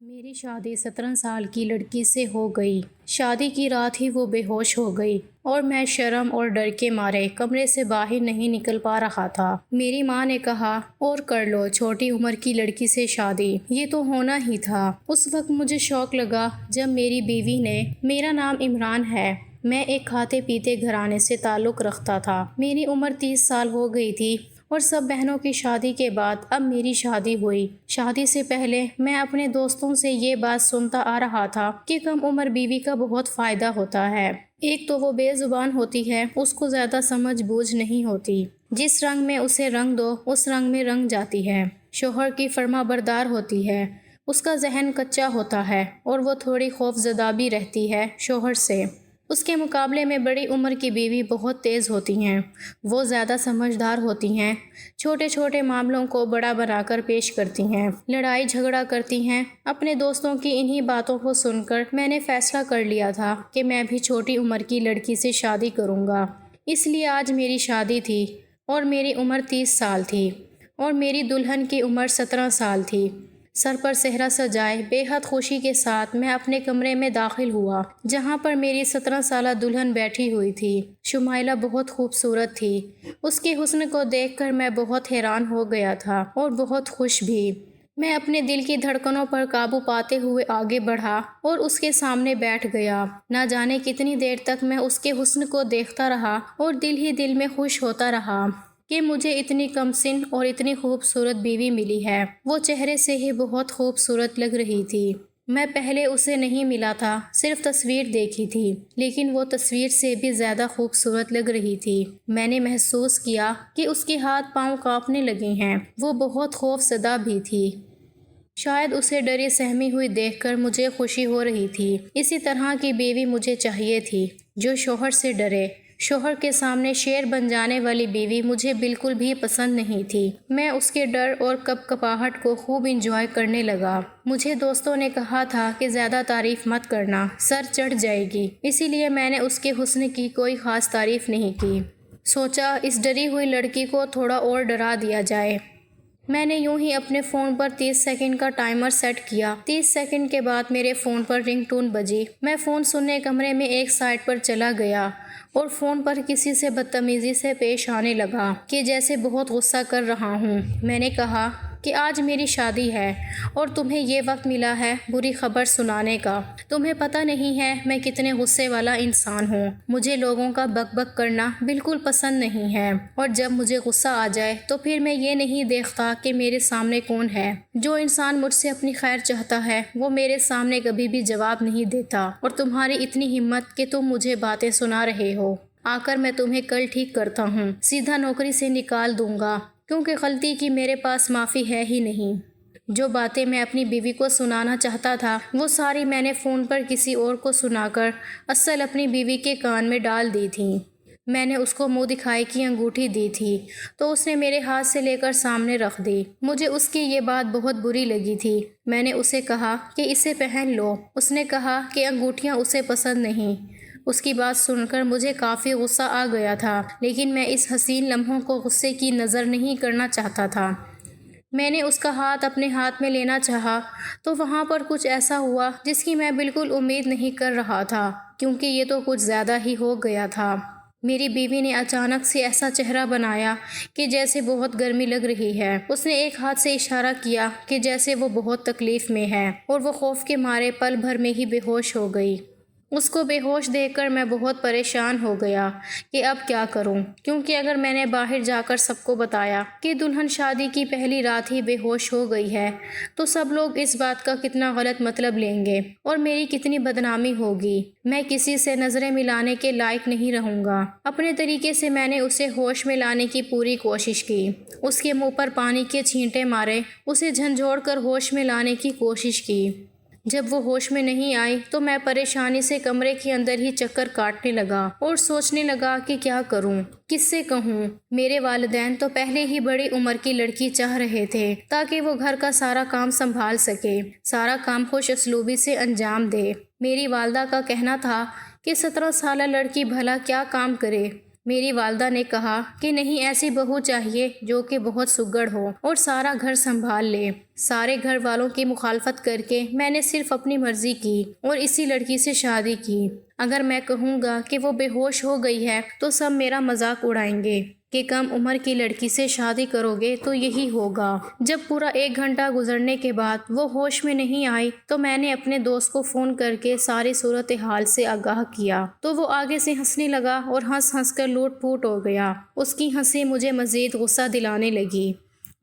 میری شادی 17 سال کی لڑکی سے ہو گئی۔ شادی کی رات ہی وہ بے ہوش ہو گئی اور میں شرم اور ڈر کے مارے کمرے سے باہر نہیں نکل پا رہا تھا۔ میری ماں نے کہا، اور کر لو چھوٹی عمر کی لڑکی سے شادی، یہ تو ہونا ہی تھا۔ اس وقت مجھے شوق لگا جب میری بیوی نے، میرا نام عمران ہے، میں ایک کھاتے پیتے گھرانے سے تعلق رکھتا تھا۔ میری عمر 30 سال ہو گئی تھی اور سب بہنوں کی شادی کے بعد اب میری شادی ہوئی۔ شادی سے پہلے میں اپنے دوستوں سے یہ بات سنتا آ رہا تھا کہ کم عمر بیوی کا بہت فائدہ ہوتا ہے۔ ایک تو وہ بے زبان ہوتی ہے، اس کو زیادہ سمجھ بوجھ نہیں ہوتی، جس رنگ میں اسے رنگ دو اس رنگ میں رنگ جاتی ہے۔ شوہر کی فرما بردار ہوتی ہے، اس کا ذہن کچا ہوتا ہے اور وہ تھوڑی خوف زدہ بھی رہتی ہے شوہر سے۔ اس کے مقابلے میں بڑی عمر کی بیوی بہت تیز ہوتی ہیں، وہ زیادہ سمجھدار ہوتی ہیں، چھوٹے چھوٹے معاملوں کو بڑا بنا کر پیش کرتی ہیں، لڑائی جھگڑا کرتی ہیں۔ اپنے دوستوں کی انہی باتوں کو سن کر میں نے فیصلہ کر لیا تھا کہ میں بھی چھوٹی عمر کی لڑکی سے شادی کروں گا۔ اس لیے آج میری شادی تھی اور میری عمر 30 سال تھی اور میری دلہن کی عمر 17 سال تھی۔ سر پر صحرا سجائے بے حد خوشی کے ساتھ میں اپنے کمرے میں داخل ہوا، جہاں پر میری 17 سالہ دلہن بیٹھی ہوئی تھی۔ شمائلہ بہت خوبصورت تھی، اس کے حسن کو دیکھ کر میں بہت حیران ہو گیا تھا اور بہت خوش بھی۔ میں اپنے دل کی دھڑکنوں پر قابو پاتے ہوئے آگے بڑھا اور اس کے سامنے بیٹھ گیا۔ نہ جانے کتنی دیر تک میں اس کے حسن کو دیکھتا رہا اور دل ہی دل میں خوش ہوتا رہا کہ مجھے اتنی کم سن اور اتنی خوبصورت بیوی ملی ہے۔ وہ چہرے سے ہی بہت خوبصورت لگ رہی تھی۔ میں پہلے اسے نہیں ملا تھا، صرف تصویر دیکھی تھی، لیکن وہ تصویر سے بھی زیادہ خوبصورت لگ رہی تھی۔ میں نے محسوس کیا کہ اس کے ہاتھ پاؤں کانپنے لگے ہیں، وہ بہت خوف زدہ بھی تھی۔ شاید اسے ڈری سہمی ہوئی دیکھ کر مجھے خوشی ہو رہی تھی۔ اسی طرح کی بیوی مجھے چاہیے تھی، جو شوہر سے ڈرے۔ شوہر کے سامنے شیر بن جانے والی بیوی مجھے بالکل بھی پسند نہیں تھی۔ میں اس کے ڈر اور کپکپاہٹ کو خوب انجوائے کرنے لگا۔ مجھے دوستوں نے کہا تھا کہ زیادہ تعریف مت کرنا، سر چڑھ جائے گی، اسی لیے میں نے اس کے حسن کی کوئی خاص تعریف نہیں کی۔ سوچا اس ڈری ہوئی لڑکی کو تھوڑا اور ڈرا دیا جائے۔ میں نے یوں ہی اپنے فون پر 30 سیکنڈ کا ٹائمر سیٹ کیا۔ 30 سیکنڈ کے بعد میرے فون پر رنگ ٹون بجی۔ میں فون سننے کمرے میں ایک سائٹ پر چلا گیا اور فون پر کسی سے بدتمیزی سے پیش آنے لگا کہ جیسے بہت غصہ کر رہا ہوں۔ میں نے کہا کہ آج میری شادی ہے اور تمہیں یہ وقت ملا ہے بری خبر سنانے کا۔ تمہیں پتہ نہیں ہے میں کتنے غصے والا انسان ہوں۔ مجھے لوگوں کا بک بک کرنا بالکل پسند نہیں ہے، اور جب مجھے غصہ آ جائے تو پھر میں یہ نہیں دیکھتا کہ میرے سامنے کون ہے۔ جو انسان مجھ سے اپنی خیر چاہتا ہے وہ میرے سامنے کبھی بھی جواب نہیں دیتا، اور تمہاری اتنی ہمت کہ تم مجھے باتیں سنا رہے ہو۔ آ کر میں تمہیں کل ٹھیک کرتا ہوں، سیدھا نوکری سے نکال دوں گا، کیونکہ غلطی کی میرے پاس معافی ہے ہی نہیں۔ جو باتیں میں اپنی بیوی کو سنانا چاہتا تھا وہ ساری میں نے فون پر کسی اور کو سنا کر اصل اپنی بیوی کے کان میں ڈال دی تھیں۔ میں نے اس کو منہ دکھائی کی انگوٹھی دی تھی تو اس نے میرے ہاتھ سے لے کر سامنے رکھ دی۔ مجھے اس کی یہ بات بہت بری لگی تھی۔ میں نے اسے کہا کہ اسے پہن لو۔ اس نے کہا کہ انگوٹھیاں اسے پسند نہیں۔ اس کی بات سن کر مجھے کافی غصہ آ گیا تھا، لیکن میں اس حسین لمحوں کو غصے کی نظر نہیں کرنا چاہتا تھا۔ میں نے اس کا ہاتھ اپنے ہاتھ میں لینا چاہا تو وہاں پر کچھ ایسا ہوا جس کی میں بالکل امید نہیں کر رہا تھا، کیونکہ یہ تو کچھ زیادہ ہی ہو گیا تھا۔ میری بیوی نے اچانک سے ایسا چہرہ بنایا کہ جیسے بہت گرمی لگ رہی ہے۔ اس نے ایک ہاتھ سے اشارہ کیا کہ جیسے وہ بہت تکلیف میں ہے، اور وہ خوف کے مارے پل بھر میں ہی بے ہوش ہو گئی۔ اس کو بے ہوش دیکھ کر میں بہت پریشان ہو گیا کہ اب کیا کروں، کیونکہ اگر میں نے باہر جا کر سب کو بتایا کہ دلہن شادی کی پہلی رات ہی بے ہوش ہو گئی ہے تو سب لوگ اس بات کا کتنا غلط مطلب لیں گے اور میری کتنی بدنامی ہوگی۔ میں کسی سے نظریں ملانے کے لائق نہیں رہوں گا۔ اپنے طریقے سے میں نے اسے ہوش میں لانے کی پوری کوشش کی، اس کے منہ پر پانی کے چھینٹے مارے، اسے جھنجھوڑ کر ہوش میں لانے کی کوشش کی۔ جب وہ ہوش میں نہیں آئی تو میں پریشانی سے کمرے کے اندر ہی چکر کاٹنے لگا اور سوچنے لگا کہ کیا کروں، کس سے کہوں۔ میرے والدین تو پہلے ہی بڑی عمر کی لڑکی چاہ رہے تھے تاکہ وہ گھر کا سارا کام سنبھال سکے، سارا کام خوش اسلوبی سے انجام دے۔ میری والدہ کا کہنا تھا کہ 17 سالہ لڑکی بھلا کیا کام کرے۔ میری والدہ نے کہا کہ نہیں، ایسی بہو چاہیے جو کہ بہت سگڑ ہو اور سارا گھر سنبھال لے۔ سارے گھر والوں کی مخالفت کر کے میں نے صرف اپنی مرضی کی اور اسی لڑکی سے شادی کی۔ اگر میں کہوں گا کہ وہ بے ہوش ہو گئی ہے تو سب میرا مذاق اڑائیں گے کہ کم عمر کی لڑکی سے شادی کرو گے تو یہی ہوگا۔ جب پورا 1 گھنٹہ گزرنے کے بعد وہ ہوش میں نہیں آئی تو میں نے اپنے دوست کو فون کر کے ساری صورتحال سے آگاہ کیا تو وہ آگے سے ہنسنے لگا اور ہنس ہنس کر لوٹ پوٹ ہو گیا۔ اس کی ہنسی مجھے مزید غصہ دلانے لگی۔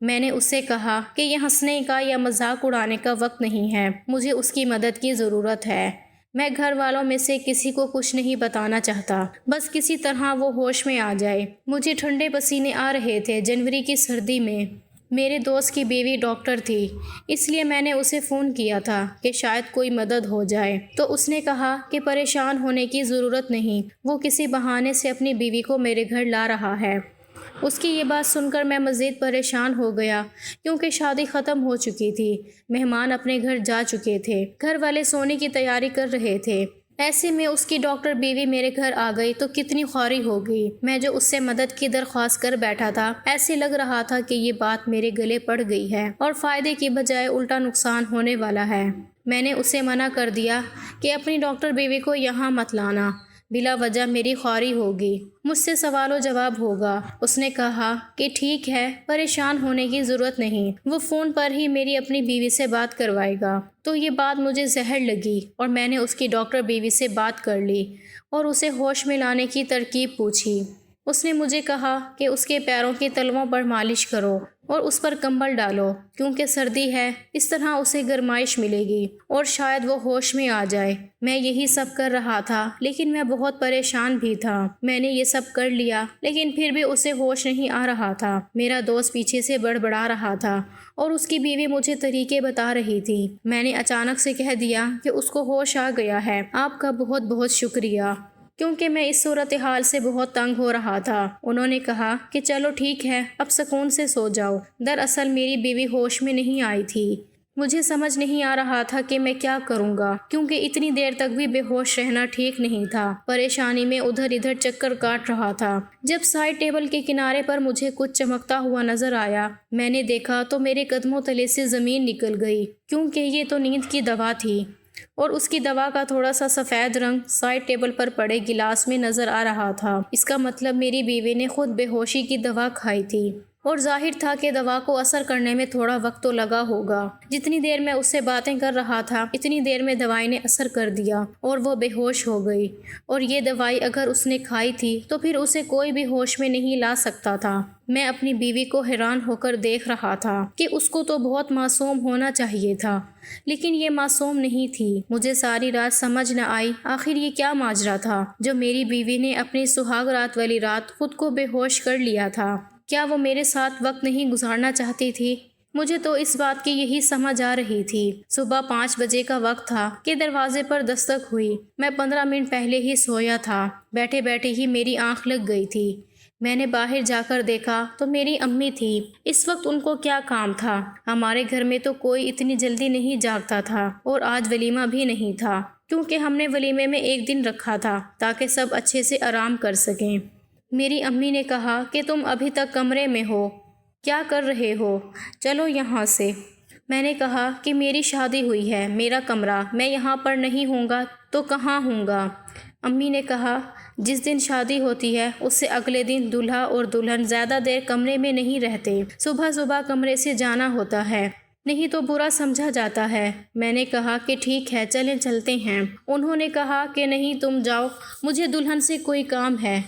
میں نے اس سے کہا کہ یہ ہنسنے کا یا مذاق اڑانے کا وقت نہیں ہے، مجھے اس کی مدد کی ضرورت ہے۔ میں گھر والوں میں سے کسی کو کچھ نہیں بتانا چاہتا، بس کسی طرح وہ ہوش میں آ جائے۔ مجھے ٹھنڈے پسینے آ رہے تھے جنوری کی سردی میں۔ میرے دوست کی بیوی ڈاکٹر تھی، اس لیے میں نے اسے فون کیا تھا کہ شاید کوئی مدد ہو جائے، تو اس نے کہا کہ پریشان ہونے کی ضرورت نہیں، وہ کسی بہانے سے اپنی بیوی کو میرے گھر لا رہا ہے۔ اس کی یہ بات سن کر میں مزید پریشان ہو گیا کیونکہ شادی ختم ہو چکی تھی، مہمان اپنے گھر جا چکے تھے، گھر والے سونے کی تیاری کر رہے تھے۔ ایسے میں اس کی ڈاکٹر بیوی میرے گھر آ گئی تو کتنی خواری ہو گئی۔ میں جو اس سے مدد کی درخواست کر بیٹھا تھا، ایسے لگ رہا تھا کہ یہ بات میرے گلے پڑ گئی ہے اور فائدے کی بجائے الٹا نقصان ہونے والا ہے۔ میں نے اسے منع کر دیا کہ اپنی ڈاکٹر بیوی کو یہاں مت لانا، بلا وجہ میری خواری ہوگی، مجھ سے سوال و جواب ہوگا۔ اس نے کہا کہ ٹھیک ہے، پریشان ہونے کی ضرورت نہیں، وہ فون پر ہی میری اپنی بیوی سے بات کروائے گا۔ تو یہ بات مجھے زہر لگی اور میں نے اس کی ڈاکٹر بیوی سے بات کر لی اور اسے ہوش میں لانے کی ترکیب پوچھی۔ اس نے مجھے کہا کہ اس کے پیروں کی تلووں پر مالش کرو اور اس پر کمبل ڈالو کیونکہ سردی ہے، اس طرح اسے گرمائش ملے گی اور شاید وہ ہوش میں آ جائے۔ میں یہی سب کر رہا تھا لیکن میں بہت پریشان بھی تھا۔ میں نے یہ سب کر لیا لیکن پھر بھی اسے ہوش نہیں آ رہا تھا۔ میرا دوست پیچھے سے بڑبڑا رہا تھا اور اس کی بیوی مجھے طریقے بتا رہی تھی۔ میں نے اچانک سے کہہ دیا کہ اس کو ہوش آ گیا ہے، آپ کا بہت بہت شکریہ، کیونکہ میں اس صورتحال سے بہت تنگ ہو رہا تھا۔ انہوں نے کہا کہ چلو ٹھیک ہے، اب سکون سے سو جاؤ۔ دراصل میری بیوی ہوش میں نہیں آئی تھی۔ مجھے سمجھ نہیں آ رہا تھا کہ میں کیا کروں گا کیونکہ اتنی دیر تک بھی بے ہوش رہنا ٹھیک نہیں تھا۔ پریشانی میں ادھر ادھر چکر کاٹ رہا تھا۔ جب سائڈ ٹیبل کے کنارے پر مجھے کچھ چمکتا ہوا نظر آیا، میں نے دیکھا تو میرے قدموں تلے سے زمین نکل گئی کیونکہ یہ تو نیند کی دوا تھی اور اس کی دوا کا تھوڑا سا سفید رنگ سائڈ ٹیبل پر پڑے گلاس میں نظر آ رہا تھا۔ اس کا مطلب میری بیوی نے خود بے ہوشی کی دوا کھائی تھی اور ظاہر تھا کہ دوا کو اثر کرنے میں تھوڑا وقت تو لگا ہوگا۔ جتنی دیر میں اس سے باتیں کر رہا تھا اتنی دیر میں دوائی نے اثر کر دیا اور وہ بے ہوش ہو گئی، اور یہ دوائی اگر اس نے کھائی تھی تو پھر اسے کوئی بھی ہوش میں نہیں لا سکتا تھا۔ میں اپنی بیوی کو حیران ہو کر دیکھ رہا تھا کہ اس کو تو بہت معصوم ہونا چاہیے تھا لیکن یہ معصوم نہیں تھی۔ مجھے ساری رات سمجھ نہ آئی آخر یہ کیا ماجرا تھا جو میری بیوی نے اپنی سہاگ رات والی رات خود کو بے ہوش کر لیا تھا۔ کیا وہ میرے ساتھ وقت نہیں گزارنا چاہتی تھی؟ مجھے تو اس بات کی یہی سمجھ آ رہی تھی۔ صبح 5 بجے کا وقت تھا کہ دروازے پر دستک ہوئی۔ میں 15 منٹ پہلے ہی سویا تھا۔ بیٹھے بیٹھے ہی میری آنکھ لگ گئی تھی۔ میں نے باہر جا کر دیکھا تو میری امی تھی۔ اس وقت ان کو کیا کام تھا؟ ہمارے گھر میں تو کوئی اتنی جلدی نہیں جاگتا تھا اور آج ولیمہ بھی نہیں تھا کیونکہ ہم نے ولیمے میں 1 دن رکھا تھا تاکہ سب اچھے سے آرام کر سکیں۔ میری امی نے کہا کہ تم ابھی تک کمرے میں ہو، کیا کر رہے ہو؟ چلو یہاں سے۔ میں نے کہا کہ میری شادی ہوئی ہے، میرا کمرہ، میں یہاں پر نہیں ہوں گا تو کہاں ہوں گا؟ امی نے کہا جس دن شادی ہوتی ہے اس سے اگلے دن دولہا اور دلہن زیادہ دیر کمرے میں نہیں رہتے، صبح صبح کمرے سے جانا ہوتا ہے، نہیں تو برا سمجھا جاتا ہے۔ میں نے کہا کہ ٹھیک ہے چلیں چلتے ہیں۔ انہوں نے کہا کہ نہیں تم جاؤ، مجھے دلہن سے کوئی کام ہے۔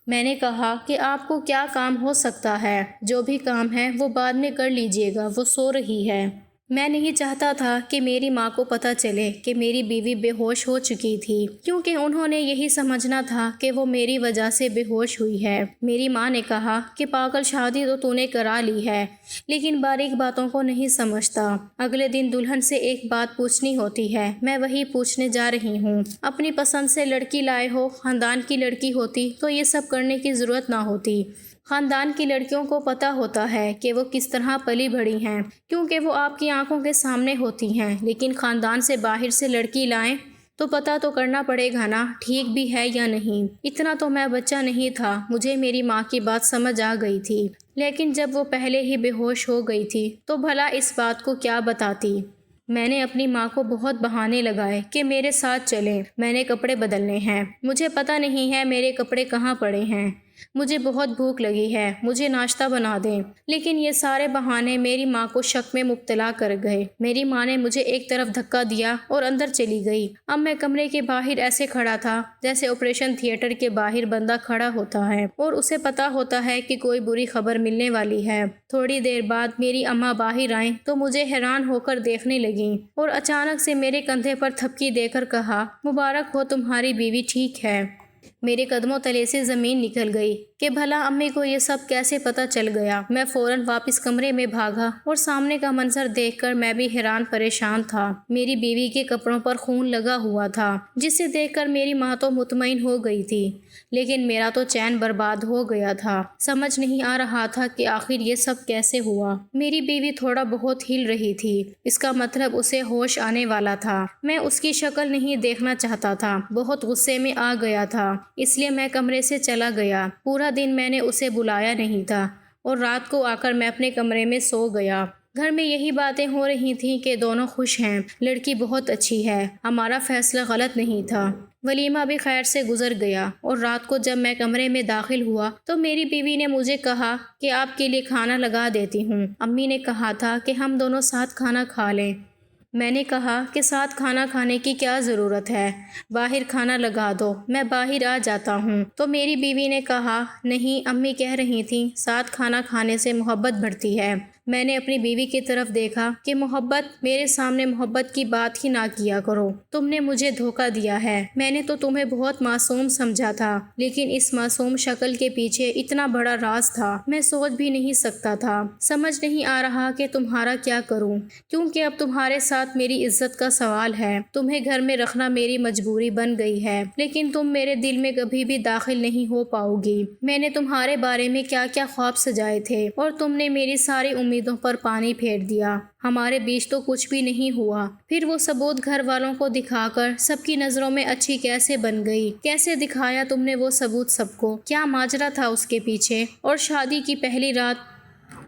میں نے کہا کہ آپ کو کیا کام ہو سکتا ہے؟ جو بھی کام ہے وہ بعد میں کر لیجئے گا، وہ سو رہی ہے۔ میں نہیں چاہتا تھا کہ میری ماں کو پتہ چلے کہ میری بیوی بے ہوش ہو چکی تھی کیونکہ انہوں نے یہی سمجھنا تھا کہ وہ میری وجہ سے بے ہوش ہوئی ہے۔ میری ماں نے کہا کہ پاگل شادی تو نے کرا لی ہے لیکن باریک باتوں کو نہیں سمجھتا۔ اگلے دن دلہن سے ایک بات پوچھنی ہوتی ہے، میں وہی پوچھنے جا رہی ہوں۔ اپنی پسند سے لڑکی لائے ہو، خاندان کی لڑکی ہوتی تو یہ سب کرنے کی ضرورت نہ ہوتی۔ خاندان کی لڑکیوں کو پتہ ہوتا ہے کہ وہ کس طرح پلی بڑھی ہیں کیونکہ وہ آپ کی آنکھوں کے سامنے ہوتی ہیں، لیکن خاندان سے باہر سے لڑکی لائیں تو پتہ تو کرنا پڑے گا نا ٹھیک بھی ہے یا نہیں۔ اتنا تو میں بچہ نہیں تھا، مجھے میری ماں کی بات سمجھ آ گئی تھی، لیکن جب وہ پہلے ہی بے ہوش ہو گئی تھی تو بھلا اس بات کو کیا بتاتی۔ میں نے اپنی ماں کو بہت بہانے لگائے کہ میرے ساتھ چلیں، میں نے کپڑے بدلنے ہیں، مجھے پتہ نہیں ہے میرے کپڑے کہاں پڑے ہیں، مجھے بہت بھوک لگی ہے، مجھے ناشتہ بنا دیں۔ لیکن یہ سارے بہانے میری ماں کو شک میں مبتلا کر گئے۔ میری ماں نے مجھے ایک طرف دھکا دیا اور اندر چلی گئی۔ اب میں کمرے کے باہر ایسے کھڑا تھا جیسے آپریشن تھیٹر کے باہر بندہ کھڑا ہوتا ہے اور اسے پتا ہوتا ہے کہ کوئی بری خبر ملنے والی ہے۔ تھوڑی دیر بعد میری اماں باہر آئیں تو مجھے حیران ہو کر دیکھنے لگیں اور اچانک سے میرے کندھے پر تھپکی دے کر کہا، مبارک ہو تمہاری بیوی ٹھیک ہے۔ میرے قدموں تلے سے زمین نکل گئی کہ بھلا امی کو یہ سب کیسے پتہ چل گیا۔ میں فوراً واپس کمرے میں بھاگا اور سامنے کا منظر دیکھ کر میں بھی حیران پریشان تھا۔ میری بیوی کے کپڑوں پر خون لگا ہوا تھا، جسے دیکھ کر میری ماں تو مطمئن ہو گئی تھی، لیکن میرا تو چین برباد ہو گیا تھا۔ سمجھ نہیں آ رہا تھا کہ آخر یہ سب کیسے ہوا۔ میری بیوی تھوڑا بہت ہل رہی تھی، اس کا مطلب اسے ہوش آنے والا تھا۔ میں اس کی شکل نہیں دیکھنا چاہتا تھا، بہت غصے میں آ گیا تھا، اس لیے میں کمرے سے چلا گیا۔ پورا دن میں نے اسے بلایا نہیں تھا اور رات کو آ کر میں اپنے کمرے میں سو گیا۔ گھر میں یہی باتیں ہو رہی تھیں کہ دونوں خوش ہیں، لڑکی بہت اچھی ہے، ہمارا فیصلہ غلط نہیں تھا۔ ولیمہ بھی خیر سے گزر گیا اور رات کو جب میں کمرے میں داخل ہوا تو میری بیوی نے مجھے کہا کہ آپ کے لیے کھانا لگا دیتی ہوں، امی نے کہا تھا کہ ہم دونوں ساتھ کھانا کھا لیں۔ میں نے کہا کہ ساتھ کھانا کھانے کی کیا ضرورت ہے، باہر کھانا لگا دو، میں باہر آ جاتا ہوں۔ تو میری بیوی نے کہا، نہیں، امی کہہ رہی تھیں ساتھ کھانا کھانے سے محبت بڑھتی ہے۔ میں نے اپنی بیوی کی طرف دیکھا کہ محبت، میرے سامنے محبت کی بات ہی نہ کیا کرو، تم نے مجھے دھوکہ دیا ہے۔ میں نے تو تمہیں بہت معصوم سمجھا تھا، لیکن اس معصوم شکل کے پیچھے اتنا بڑا راز تھا، میں سوچ بھی نہیں سکتا تھا۔ سمجھ نہیں آ رہا کہ تمہارا کیا کروں، کیونکہ اب تمہارے ساتھ میری عزت کا سوال ہے۔ تمہیں گھر میں رکھنا میری مجبوری بن گئی ہے، لیکن تم میرے دل میں کبھی بھی داخل نہیں ہو پاؤ گی۔ میں نے تمہارے بارے میں کیا کیا خواب سجائے تھے اور تم نے میری ساری امیدوں پر پانی پھیر دیا۔ ہمارے بیچ تو کچھ بھی نہیں ہوا۔ پھر وہ ثبوت گھر والوں کو دکھا کر سب کی نظروں میں اچھی کیسے بن گئی؟ کیسے دکھایا تم نے وہ ثبوت سب کو؟ کیا ماجرا تھا اس کے پیچھے؟ اور شادی کی پہلی رات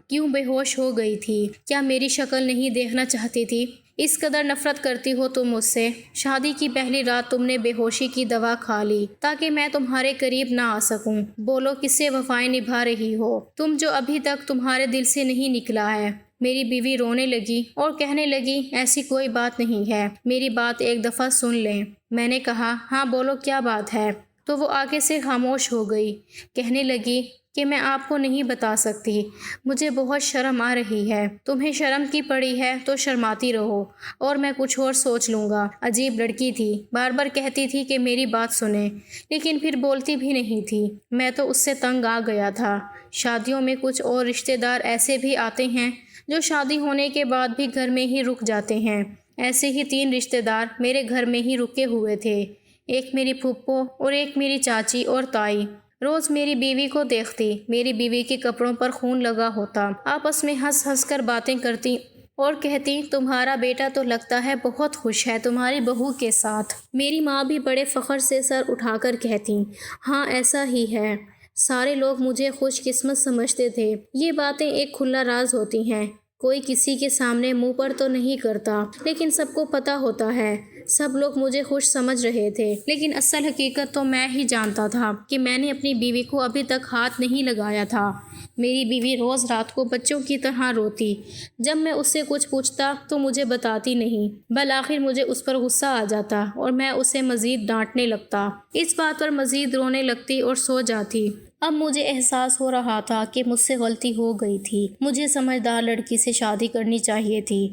کیوں بے ہوش ہو گئی تھی؟ کیا میری شکل نہیں دیکھنا چاہتی تھی؟ اس قدر نفرت کرتی ہو تم مجھ سے؟ شادی کی پہلی رات تم نے بے ہوشی کی دوا کھا لی تاکہ میں تمہارے قریب نہ آ سکوں۔ بولو کس سے وفائیں نبھا رہی ہو تم جو ابھی تک تمہارے دل سے نہیں نکلا ہے؟ میری بیوی رونے لگی اور کہنے لگی، ایسی کوئی بات نہیں ہے، میری بات ایک دفعہ سن لیں۔ میں نے کہا، ہاں بولو کیا بات ہے؟ تو وہ آگے سے خاموش ہو گئی، کہنے لگی کہ میں آپ کو نہیں بتا سکتی، مجھے بہت شرم آ رہی ہے۔ تمہیں شرم کی پڑی ہے تو شرماتی رہو اور میں کچھ اور سوچ لوں گا۔ عجیب لڑکی تھی، بار بار کہتی تھی کہ میری بات سنیں، لیکن پھر بولتی بھی نہیں تھی۔ میں تو اس سے تنگ آ گیا تھا۔ شادیوں میں کچھ اور رشتہ دار ایسے بھی آتے ہیں جو شادی ہونے کے بعد بھی گھر میں ہی رک جاتے ہیں۔ ایسے ہی 3 رشتہ دار میرے گھر میں ہی رکے ہوئے تھے، ایک میری پھپھو اور ایک میری چاچی اور تائی۔ روز میری بیوی کو دیکھتی، میری بیوی کے کپڑوں پر خون لگا ہوتا، آپس میں ہنس ہنس کر باتیں کرتی اور کہتی، تمہارا بیٹا تو لگتا ہے بہت خوش ہے تمہاری بہو کے ساتھ۔ میری ماں بھی بڑے فخر سے سر اٹھا کر کہتی، ہاں ایسا ہی ہے، سارے لوگ مجھے خوش قسمت سمجھتے تھے۔ یہ باتیں ایک کھلا راز ہوتی ہیں، کوئی کسی کے سامنے منہ پر تو نہیں کرتا، لیکن سب کو پتہ ہوتا ہے۔ سب لوگ مجھے خوش سمجھ رہے تھے، لیکن اصل حقیقت تو میں ہی جانتا تھا کہ میں نے اپنی بیوی کو ابھی تک ہاتھ نہیں لگایا تھا۔ میری بیوی روز رات کو بچوں کی طرح روتی۔ جب میں اس سے کچھ پوچھتا تو مجھے بتاتی نہیں، بالآخر مجھے اس پر غصہ آ جاتا اور میں اسے مزید ڈانٹنے لگتا۔ اس بات پر مزید رونے لگتی اور سو جاتی۔ اب مجھے احساس ہو رہا تھا کہ مجھ سے غلطی ہو گئی تھی، مجھے سمجھدار لڑکی سے شادی کرنی چاہیے تھی۔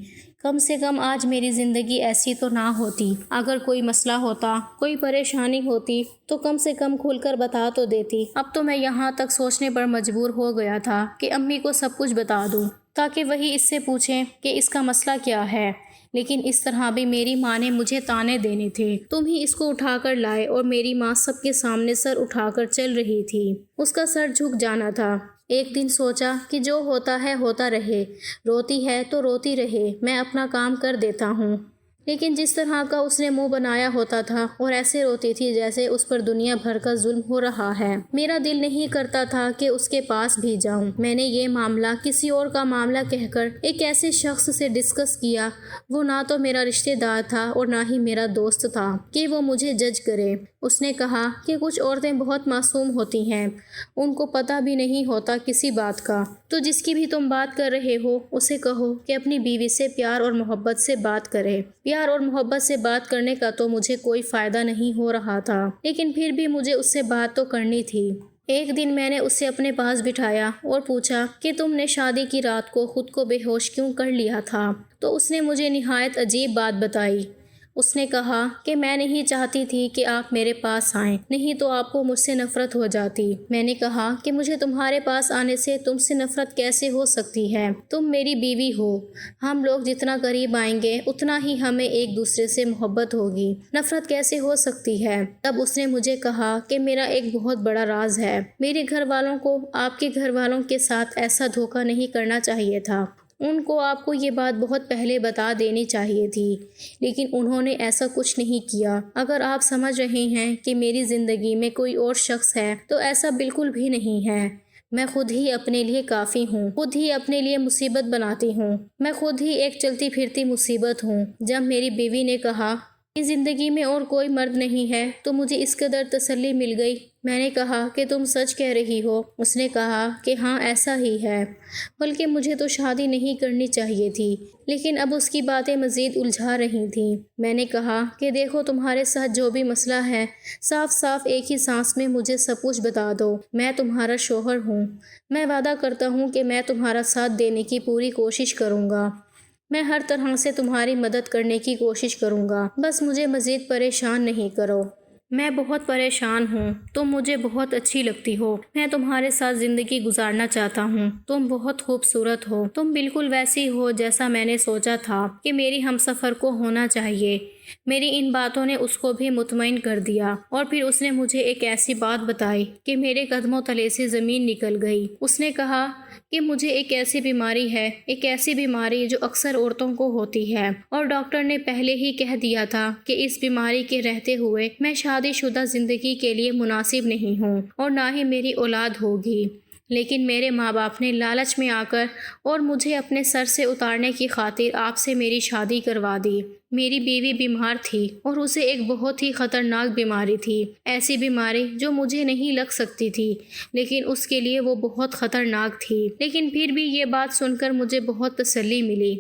کم سے کم آج میری زندگی ایسی تو نہ ہوتی۔ اگر کوئی مسئلہ ہوتا، کوئی پریشانی ہوتی تو کم سے کم کھل کر بتا تو دیتی۔ اب تو میں یہاں تک سوچنے پر مجبور ہو گیا تھا کہ امی کو سب کچھ بتا دوں تاکہ وہی اس سے پوچھیں کہ اس کا مسئلہ کیا ہے، لیکن اس طرح بھی میری ماں نے مجھے تانے دینے تھے۔ تم ہی اس کو اٹھا کر لائے اور میری ماں سب کے سامنے سر اٹھا کر چل رہی تھی، اس کا سر جھک جانا تھا۔ ایک دن سوچا کہ جو ہوتا ہے ہوتا رہے، روتی ہے تو روتی رہے، میں اپنا کام کر دیتا ہوں۔ لیکن جس طرح کا اس نے منہ بنایا ہوتا تھا اور ایسے روتی تھی جیسے اس پر دنیا بھر کا ظلم ہو رہا ہے۔ میرا دل نہیں کرتا تھا کہ اس کے پاس بھی جاؤں۔ میں نے یہ معاملہ کسی اور کا معاملہ کہہ کر ایک ایسے شخص سے ڈسکس کیا، وہ نہ تو میرا رشتہ دار تھا اور نہ ہی میرا دوست تھا کہ وہ مجھے جج کرے۔ اس نے کہا کہ کچھ عورتیں بہت معصوم ہوتی ہیں، ان کو پتہ بھی نہیں ہوتا کسی بات کا، تو جس کی بھی تم بات کر رہے ہو اسے کہو کہ اپنی بیوی سے پیار اور محبت سے بات کرے۔ پیار اور محبت سے بات کرنے کا تو مجھے کوئی فائدہ نہیں ہو رہا تھا، لیکن پھر بھی مجھے اس سے بات تو کرنی تھی۔ ایک دن میں نے اسے اپنے پاس بٹھایا اور پوچھا کہ تم نے شادی کی رات کو خود کو بے ہوش کیوں کر لیا تھا؟ تو اس نے مجھے نہایت عجیب بات بتائی۔ اس نے کہا کہ میں نہیں چاہتی تھی کہ آپ میرے پاس آئیں، نہیں تو آپ کو مجھ سے نفرت ہو جاتی۔ میں نے کہا کہ مجھے تمہارے پاس آنے سے تم سے نفرت کیسے ہو سکتی ہے؟ تم میری بیوی ہو، ہم لوگ جتنا قریب آئیں گے اتنا ہی ہمیں ایک دوسرے سے محبت ہوگی، نفرت کیسے ہو سکتی ہے؟ تب اس نے مجھے کہا کہ میرا ایک بہت بڑا راز ہے، میرے گھر والوں کو آپ کے گھر والوں کے ساتھ ایسا دھوکہ نہیں کرنا چاہیے تھا، ان کو آپ کو یہ بات بہت پہلے بتا دینی چاہیے تھی، لیکن انہوں نے ایسا کچھ نہیں کیا۔ اگر آپ سمجھ رہے ہیں کہ میری زندگی میں کوئی اور شخص ہے تو ایسا بالکل بھی نہیں ہے۔ میں خود ہی اپنے لیے کافی ہوں، خود ہی اپنے لیے مصیبت بناتی ہوں، میں خود ہی ایک چلتی پھرتی مصیبت ہوں۔ جب میری بیوی نے کہا کہ زندگی میں اور کوئی مرد نہیں ہے تو مجھے اس قدر تسلی مل گئی۔ میں نے کہا کہ تم سچ کہہ رہی ہو؟ اس نے کہا کہ ہاں ایسا ہی ہے، بلکہ مجھے تو شادی نہیں کرنی چاہیے تھی، لیکن اب اس کی باتیں مزید الجھا رہی تھیں۔ میں نے کہا کہ دیکھو تمہارے ساتھ جو بھی مسئلہ ہے صاف صاف ایک ہی سانس میں مجھے سب کچھ بتا دو۔ میں تمہارا شوہر ہوں، میں وعدہ کرتا ہوں کہ میں تمہارا ساتھ دینے کی پوری کوشش کروں گا، میں ہر طرح سے تمہاری مدد کرنے کی کوشش کروں گا، بس مجھے مزید پریشان نہیں کرو۔ میں بہت پریشان ہوں، تم مجھے بہت اچھی لگتی ہو، میں تمہارے ساتھ زندگی گزارنا چاہتا ہوں، تم بہت خوبصورت ہو، تم بالکل ویسی ہو جیسا میں نے سوچا تھا کہ میری ہمسفر کو ہونا چاہیے۔ میری ان باتوں نے اس کو بھی مطمئن کر دیا، اور پھر اس نے مجھے ایک ایسی بات بتائی کہ میرے قدموں تلے سے زمین نکل گئی۔ اس نے کہا کہ مجھے ایک ایسی بیماری ہے، ایک ایسی بیماری جو اکثر عورتوں کو ہوتی ہے، اور ڈاکٹر نے پہلے ہی کہہ دیا تھا کہ اس بیماری کے رہتے ہوئے میں شادی شدہ زندگی کے لیے مناسب نہیں ہوں اور نہ ہی میری اولاد ہوگی، لیکن میرے ماں باپ نے لالچ میں آ کر اور مجھے اپنے سر سے اتارنے کی خاطر آپ سے میری شادی کروا دی۔ میری بیوی بیمار تھی اور اسے ایک بہت ہی خطرناک بیماری تھی، ایسی بیماری جو مجھے نہیں لگ سکتی تھی، لیکن اس کے لیے وہ بہت خطرناک تھی۔ لیکن پھر بھی یہ بات سن کر مجھے بہت تسلی ملی،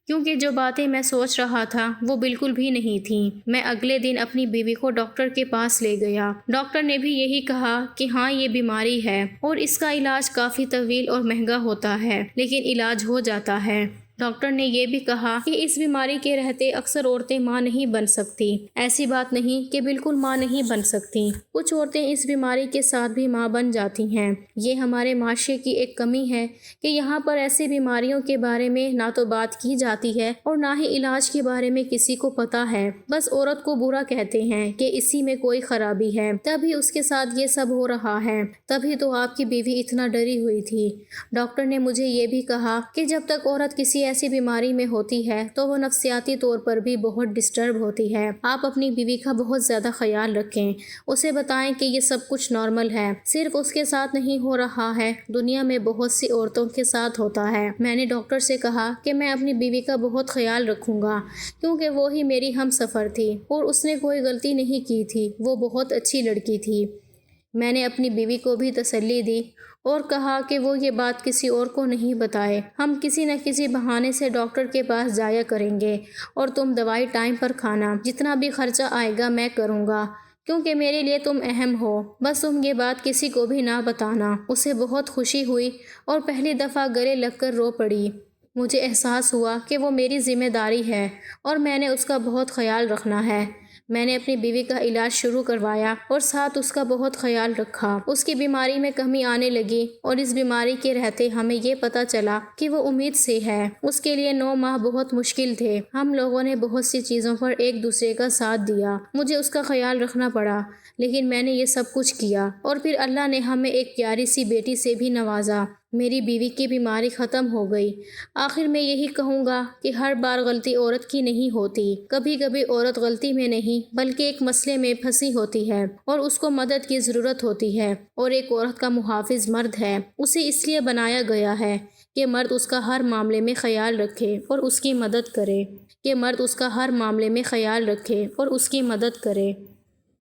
کیونکہ جو باتیں میں سوچ رہا تھا وہ بالکل بھی نہیں تھیں۔ میں اگلے دن اپنی بیوی کو ڈاکٹر کے پاس لے گیا۔ ڈاکٹر نے بھی یہی کہا کہ ہاں یہ بیماری ہے اور اس کا علاج کافی طویل اور مہنگا ہوتا ہے، لیکن علاج ہو جاتا ہے۔ ڈاکٹر نے یہ بھی کہا کہ اس بیماری کے رہتے اکثر عورتیں ماں نہیں بن سکتی۔ ایسی بات نہیں کہ بالکل ماں نہیں بن سکتی، کچھ عورتیں اس بیماری کے ساتھ بھی ماں بن جاتی ہیں۔ یہ ہمارے معاشرے کی ایک کمی ہے کہ یہاں پر ایسی بیماریوں کے بارے میں نہ تو بات کی جاتی ہے اور نہ ہی علاج کے بارے میں کسی کو پتہ ہے، بس عورت کو برا کہتے ہیں کہ اسی میں کوئی خرابی ہے، تبھی اس کے ساتھ یہ سب ہو رہا ہے، تبھی تو آپ کی بیوی اتنا ڈری ہوئی تھی۔ ڈاکٹر نے مجھے یہ بھی کہا کہ جب تک عورت کسی ایسی بیماری میں ہوتی ہے تو وہ نفسیاتی طور پر بھی بہت ڈسٹرب ہوتی ہے۔ آپ اپنی بیوی کا بہت زیادہ خیال رکھیں، اسے بتائیں کہ یہ سب کچھ نارمل ہے، صرف اس کے ساتھ نہیں ہو رہا ہے، دنیا میں بہت سی عورتوں کے ساتھ ہوتا ہے۔ میں نے ڈاکٹر سے کہا کہ میں اپنی بیوی کا بہت خیال رکھوں گا، کیونکہ وہ ہی میری ہم سفر تھی اور اس نے کوئی غلطی نہیں کی تھی، وہ بہت اچھی لڑکی تھی۔ میں نے اپنی بیوی کو بھی تسلی دی اور کہا کہ وہ یہ بات کسی اور کو نہیں بتائے، ہم کسی نہ کسی بہانے سے ڈاکٹر کے پاس جایا کریں گے، اور تم دوائی ٹائم پر کھانا، جتنا بھی خرچہ آئے گا میں کروں گا، کیونکہ میرے لیے تم اہم ہو، بس تم یہ بات کسی کو بھی نہ بتانا۔ اسے بہت خوشی ہوئی اور پہلی دفعہ گلے لگ کر رو پڑی۔ مجھے احساس ہوا کہ وہ میری ذمہ داری ہے اور میں نے اس کا بہت خیال رکھنا ہے۔ میں نے اپنی بیوی کا علاج شروع کروایا اور ساتھ اس کا بہت خیال رکھا۔ اس کی بیماری میں کمی آنے لگی اور اس بیماری کے رہتے ہمیں یہ پتہ چلا کہ وہ امید سے ہے۔ اس کے لیے 9 ماہ بہت مشکل تھے، ہم لوگوں نے بہت سی چیزوں پر ایک دوسرے کا ساتھ دیا، مجھے اس کا خیال رکھنا پڑا، لیکن میں نے یہ سب کچھ کیا، اور پھر اللہ نے ہمیں ایک پیاری سی بیٹی سے بھی نوازا۔ میری بیوی کی بیماری ختم ہو گئی۔ آخر میں یہی کہوں گا کہ ہر بار غلطی عورت کی نہیں ہوتی، کبھی کبھی عورت غلطی میں نہیں بلکہ ایک مسئلے میں پھنسی ہوتی ہے اور اس کو مدد کی ضرورت ہوتی ہے، اور ایک عورت کا محافظ مرد ہے۔ اسے اس لیے بنایا گیا ہے کہ مرد اس کا ہر معاملے میں خیال رکھے اور اس کی مدد کرے۔